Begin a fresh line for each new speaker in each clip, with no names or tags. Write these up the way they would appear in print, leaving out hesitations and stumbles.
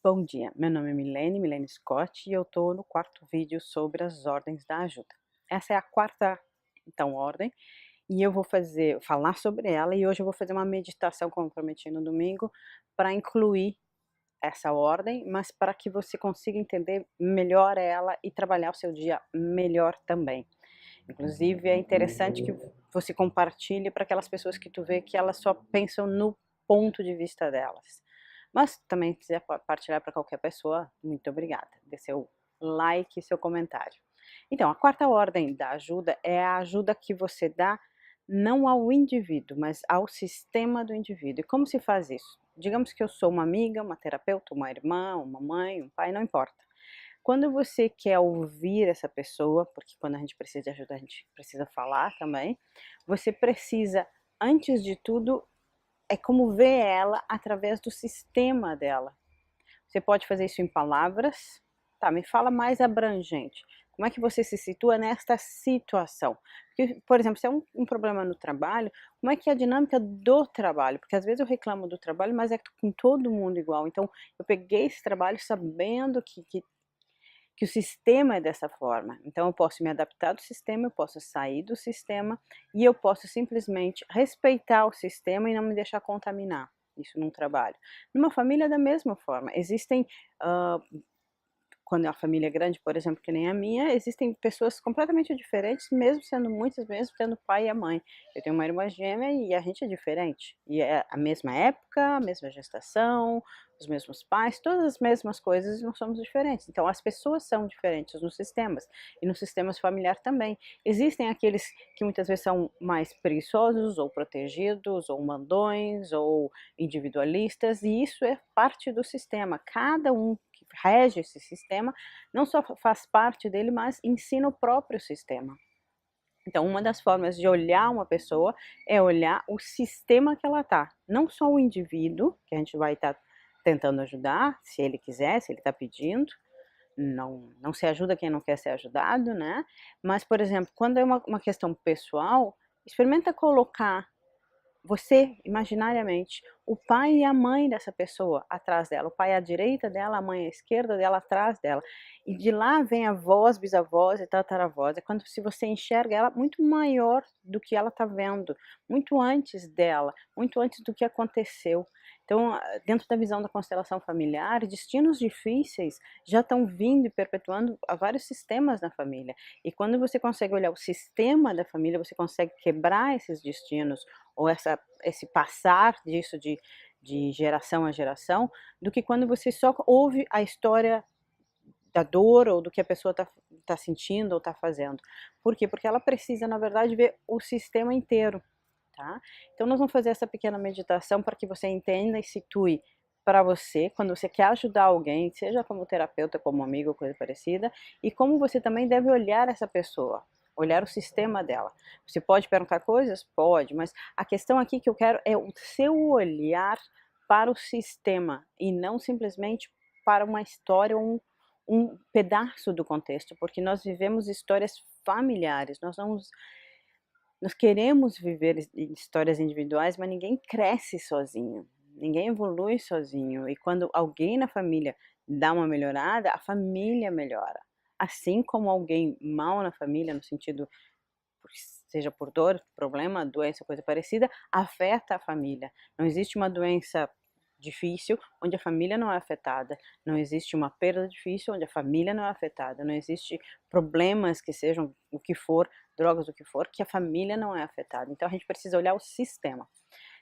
Bom dia, meu nome é Milene Scott e eu estou no quarto vídeo sobre as ordens da ajuda. Essa é a quarta, então, ordem e eu vou falar sobre ela e hoje eu vou fazer uma meditação, como prometi no domingo, para incluir essa ordem, mas para que você consiga entender melhor ela e trabalhar o seu dia melhor também. Inclusive é interessante que você compartilhe para aquelas pessoas que tu vê que elas só pensam no ponto de vista delas. Mas também se quiser partilhar para qualquer pessoa, muito obrigada. Dê seu like e seu comentário. Então, a quarta ordem da ajuda é a ajuda que você dá não ao indivíduo, mas ao sistema do indivíduo. E como se faz isso? Digamos que eu sou uma amiga, uma terapeuta, uma irmã, uma mãe, um pai, não importa. Quando você quer ouvir essa pessoa, porque quando a gente precisa de ajuda, a gente precisa falar também, você precisa, antes de tudo, é como ver ela através do sistema dela. Você pode fazer isso em palavras, tá? Me fala mais abrangente. Como é que você se situa nesta situação? Porque, por exemplo, se é um problema no trabalho, como é que é a dinâmica do trabalho? Porque às vezes eu reclamo do trabalho, mas é com todo mundo igual. Então, eu peguei esse trabalho sabendo que o sistema é dessa forma. Então eu posso me adaptar do sistema, eu posso sair do sistema e eu posso simplesmente respeitar o sistema e não me deixar contaminar. Isso num trabalho. Numa família da mesma forma. Existem quando a família é grande, por exemplo, que nem a minha, existem pessoas completamente diferentes, mesmo sendo muitas, mesmo tendo o pai e a mãe. Eu tenho uma irmã gêmea e a gente é diferente. E é a mesma época, a mesma gestação, os mesmos pais, todas as mesmas coisas e não somos diferentes. Então as pessoas são diferentes nos sistemas e nos sistemas familiares também. Existem aqueles que muitas vezes são mais preguiçosos ou protegidos ou mandões ou individualistas e isso é parte do sistema. Cada um que rege esse sistema não só faz parte dele, mas ensina o próprio sistema. Então, uma das formas de olhar uma pessoa é olhar o sistema que ela está, não só o indivíduo, que a gente vai estar tentando ajudar, se ele quiser, se ele está pedindo, não se ajuda quem não quer ser ajudado, né? Mas, por exemplo, quando é uma questão pessoal, experimenta colocar você, imaginariamente, o pai e a mãe dessa pessoa atrás dela, o pai à direita dela, a mãe à esquerda dela, atrás dela, e de lá vem avós, bisavós e tataravós, é quando se você enxerga ela muito maior do que ela está vendo, muito antes dela, muito antes do que aconteceu. Então, dentro da visão da constelação familiar, destinos difíceis já estão vindo e perpetuando a vários sistemas na família, e quando você consegue olhar o sistema da família, você consegue quebrar esses destinos, ou esse passar disso de geração a geração, do que quando você só ouve a história da dor ou do que a pessoa está sentindo ou está fazendo. Por quê? Porque ela precisa, na verdade, ver o sistema inteiro, tá? Então nós vamos fazer essa pequena meditação para que você entenda e situe para você, quando você quer ajudar alguém, seja como terapeuta, como amigo, coisa parecida, e como você também deve olhar essa pessoa, olhar o sistema dela. Você pode perguntar coisas? Pode, mas a questão aqui que eu quero é o seu olhar para o sistema e não simplesmente para uma história ou um pedaço do contexto, porque nós vivemos histórias familiares, nós queremos viver histórias individuais, mas ninguém cresce sozinho, ninguém evolui sozinho, e quando alguém na família dá uma melhorada, a família melhora. Assim como alguém mal na família, no sentido, seja por dor, problema, doença, coisa parecida, afeta a família. Não existe uma doença difícil onde a família não é afetada, não existe uma perda difícil onde a família não é afetada, não existe problemas que sejam o que for, drogas, o que for, que a família não é afetada. Então a gente precisa olhar o sistema.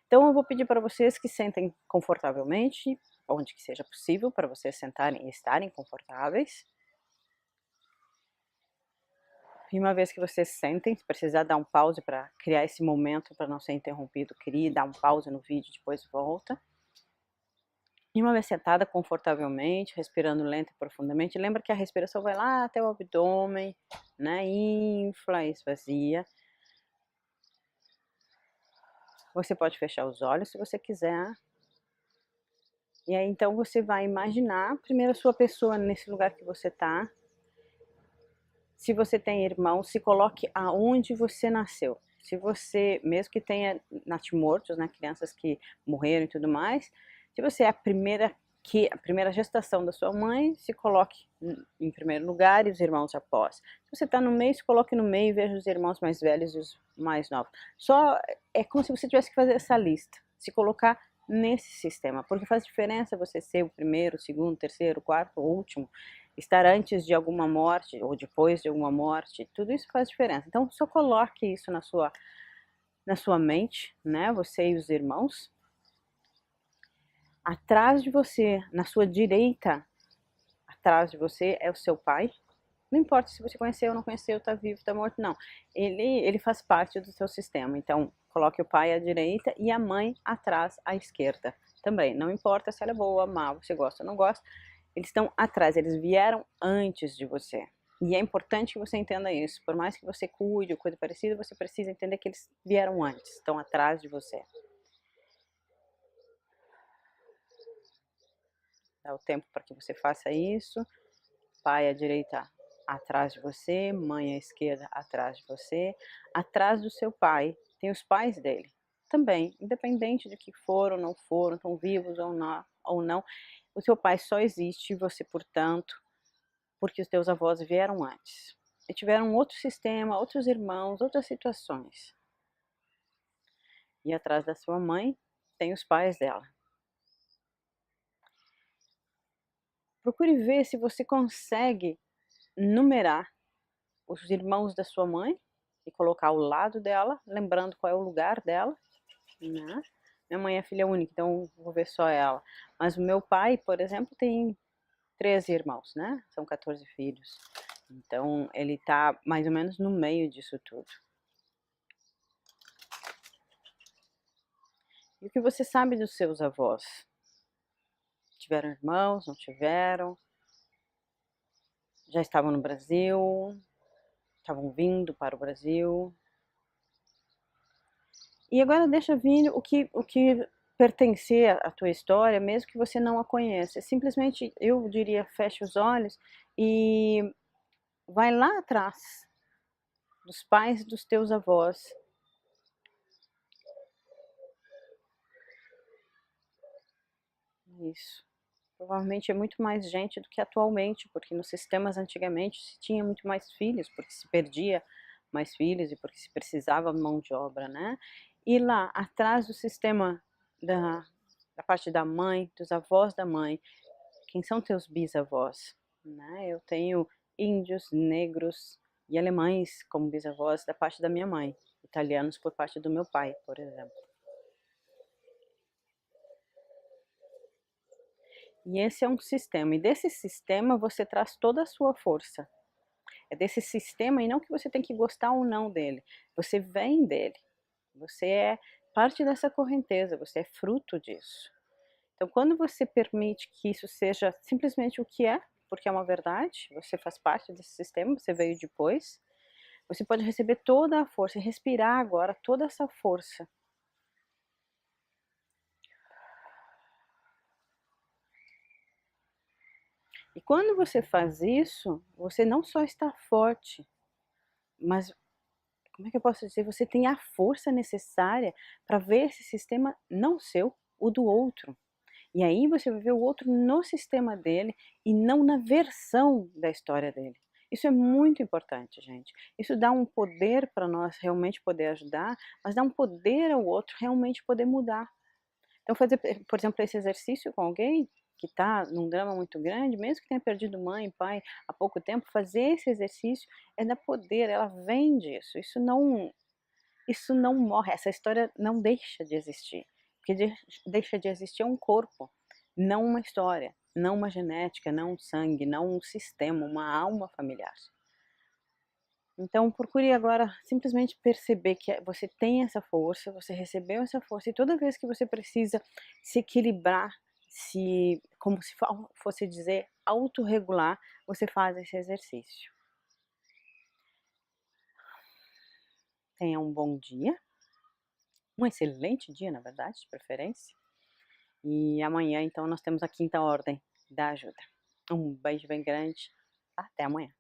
Então eu vou pedir para vocês que sentem confortavelmente, onde que seja possível para vocês sentarem e estarem confortáveis. E uma vez que vocês sentem, se precisar dar um pause para criar esse momento para não ser interrompido, crie, dá um pause no vídeo, depois volta. E uma vez sentada confortavelmente, respirando lenta e profundamente, lembra que a respiração vai lá até o abdômen, né? Infla, esvazia. Você pode fechar os olhos se você quiser. E aí então você vai imaginar primeiro a sua pessoa nesse lugar que você está. Se você tem irmão, se coloque aonde você nasceu. Se você, mesmo que tenha natimortos, né, crianças que morreram e tudo mais, se você é a primeira que a primeira gestação da sua mãe se coloque em primeiro lugar e os irmãos após. Se você está no meio, se coloque no meio e veja os irmãos mais velhos e os mais novos. Só é como se você tivesse que fazer essa lista, se colocar nesse sistema, porque faz diferença você ser o primeiro, o segundo, o terceiro, o quarto, o último, estar antes de alguma morte ou depois de alguma morte, tudo isso faz diferença. Então só coloque isso na sua mente, né? Você e os irmãos. Atrás de você, na sua direita, atrás de você é o seu pai. Não importa se você conheceu ou não conheceu, tá vivo, tá morto, não. Ele faz parte do seu sistema. Então, coloque o pai à direita e a mãe atrás à esquerda. Também, não importa se ela é boa, má, você gosta ou não gosta. Eles estão atrás, eles vieram antes de você. E é importante que você entenda isso. Por mais que você cuide ou coisa parecida, você precisa entender que eles vieram antes, estão atrás de você. Dá o tempo para que você faça isso. Pai à direita atrás de você, mãe à esquerda atrás de você. Atrás do seu pai tem os pais dele. Também, independente de que foram, não foram, estão vivos ou não, o seu pai só existe, você, portanto, porque os teus avós vieram antes. E tiveram um outro sistema, outros irmãos, outras situações. E atrás da sua mãe tem os pais dela. Procure ver se você consegue numerar os irmãos da sua mãe e colocar ao lado dela, lembrando qual é o lugar dela, né? Minha mãe é filha única, então vou ver só ela. Mas o meu pai, por exemplo, tem 13 irmãos, né? São 14 filhos. Então ele tá mais ou menos no meio disso tudo. E o que você sabe dos seus avós? Tiveram irmãos, não tiveram? Já estavam no Brasil? Estavam vindo para o Brasil? E agora deixa vir o que pertencer à tua história, mesmo que você não a conheça. Simplesmente, eu diria, fecha os olhos e vai lá atrás dos pais dos teus avós. Isso. Provavelmente é muito mais gente do que atualmente, porque nos sistemas antigamente se tinha muito mais filhos, porque se perdia mais filhos e porque se precisava mão de obra, né? E lá atrás do sistema da parte da mãe, dos avós da mãe, quem são teus bisavós? Né? Eu tenho índios, negros e alemães como bisavós da parte da minha mãe, italianos por parte do meu pai, por exemplo. E esse é um sistema, e desse sistema você traz toda a sua força. É desse sistema, e não que você tem que gostar ou não dele, você vem dele, você é parte dessa correnteza, você é fruto disso. Então, quando você permite que isso seja simplesmente o que é, porque é uma verdade, você faz parte desse sistema, você veio depois, você pode receber toda a força, e respirar agora toda essa força. E quando você faz isso, você não só está forte, mas, como é que eu posso dizer, você tem a força necessária para ver esse sistema não seu, o do outro. E aí você vai ver o outro no sistema dele e não na versão da história dele. Isso é muito importante, gente. Isso dá um poder para nós realmente poder ajudar, mas dá um poder ao outro realmente poder mudar. Então fazer, por exemplo, esse exercício com alguém que está num drama muito grande, mesmo que tenha perdido mãe, pai há pouco tempo, fazer esse exercício é dar poder, ela vem disso. Isso não morre, essa história não deixa de existir. O que deixa de existir é um corpo, não uma história, não uma genética, não um sangue, não um sistema, uma alma familiar. Então procure agora simplesmente perceber que você tem essa força, você recebeu essa força e toda vez que você precisa se equilibrar, como se fosse dizer, autorregular, você faz esse exercício. Tenha um bom dia, um excelente dia, na verdade, de preferência. E amanhã, então, nós temos a quinta ordem da ajuda. Um beijo bem grande. Até amanhã.